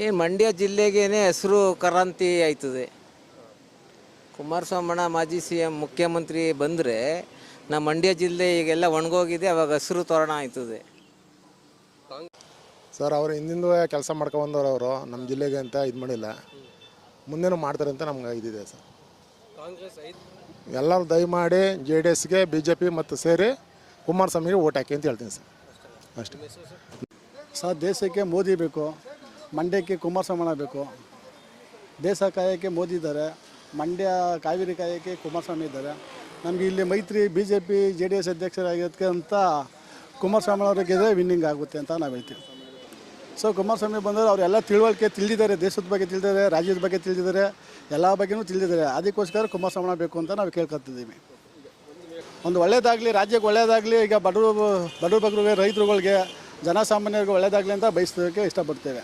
ಏನು ಮಂಡ್ಯ ಜಿಲ್ಲೆಗೇನೆ ಹೆಸರು ಕ್ರಾಂತಿ ಆಯ್ತದೆ. ಕುಮಾರಸ್ವಾಮಣ್ಣ ಮಾಜಿ CM ಮುಖ್ಯಮಂತ್ರಿ ಬಂದರೆ ನಮ್ಮ ಮಂಡ್ಯ ಜಿಲ್ಲೆ ಈಗೆಲ್ಲ ಒಣಗೋಗಿದೆ, ಅವಾಗ ಹಸಿರು ತೋರಣ ಆಯ್ತದೆ. ಸರ್ ಅವರು ಹಿಂದಿಂದೂ ಕೆಲಸ ಮಾಡ್ಕೊಂಬಂದವ್ರು, ಅವರು ನಮ್ಮ ಜಿಲ್ಲೆಗೆ ಅಂತ ಇದು ಮಾಡಿಲ್ಲ, ಮುಂದೇನು ಮಾಡ್ತಾರೆ ಅಂತ ನಮ್ಗೆ ಇದಿದೆ ಸರ್. ಎಲ್ಲರೂ ದಯಮಾಡಿ JDSಗೆ BJP ಮತ್ತು ಸೇರಿ ಕುಮಾರಸ್ವಾಮಿಗೆ ಓಟ್ ಹಾಕಿ ಅಂತ ಹೇಳ್ತೀನಿ ಸರ್, ಅಷ್ಟೇ. ಸರ್ ದೇಶಕ್ಕೆ ಮೋದಿ ಬೇಕು, ಮಂಡ್ಯಕ್ಕೆ ಕುಮಾರಸ್ವಾಮಣ್ಣ ಬೇಕು. ದೇಶ ಕಾಯೋಕ್ಕೆ ಮೋದಿ ಇದ್ದಾರೆ, ಮಂಡ್ಯ ಕಾವೇರಿ ಕಾಯೋಕ್ಕೆ ಕುಮಾರಸ್ವಾಮಿ ಇದ್ದಾರೆ. ನಮಗೆ ಇಲ್ಲಿ ಮೈತ್ರಿ BJP JDS ಅಧ್ಯಕ್ಷರಾಗಿರೋದಕ್ಕೆ ಅಂತ ಕುಮಾರಸ್ವಾಮಿ ಅವರಿಗೆ ವಿನ್ನಿಂಗ್ ಆಗುತ್ತೆ ಅಂತ ನಾವು ಹೇಳ್ತೀವಿ. ಸೊ ಕುಮಾರಸ್ವಾಮಿ ಬಂದರೆ ಅವರೆಲ್ಲ ತಿಳುವಳಿಕೆ ತಿಳಿದಿದ್ದಾರೆ, ದೇಶದ ಬಗ್ಗೆ ತಿಳಿದಿದ್ದಾರೆ, ರಾಜ್ಯದ ಬಗ್ಗೆ ತಿಳಿದಿದ್ದಾರೆ, ಎಲ್ಲ ಬಗ್ಗೆನೂ ತಿಳಿದಿದ್ದಾರೆ. ಅದಕ್ಕೋಸ್ಕರ ಕುಮಾರಸ್ವಾಮಿ ಬೇಕು ಅಂತ ನಾವು ಕೇಳ್ಕೊತಿದ್ದೀವಿ. ಒಂದು ಒಳ್ಳೇದಾಗಲಿ, ರಾಜ್ಯಕ್ಕೆ ಒಳ್ಳೇದಾಗಲಿ, ಈಗ ಬಡವ್ರಿಗೆ, ರೈತರುಗಳಿಗೆ, ಜನಸಾಮಾನ್ಯರಿಗೆ ಒಳ್ಳೇದಾಗಲಿ ಅಂತ ಬಯಸೋದಕ್ಕೆ ಇಷ್ಟಪಡ್ತೇವೆ.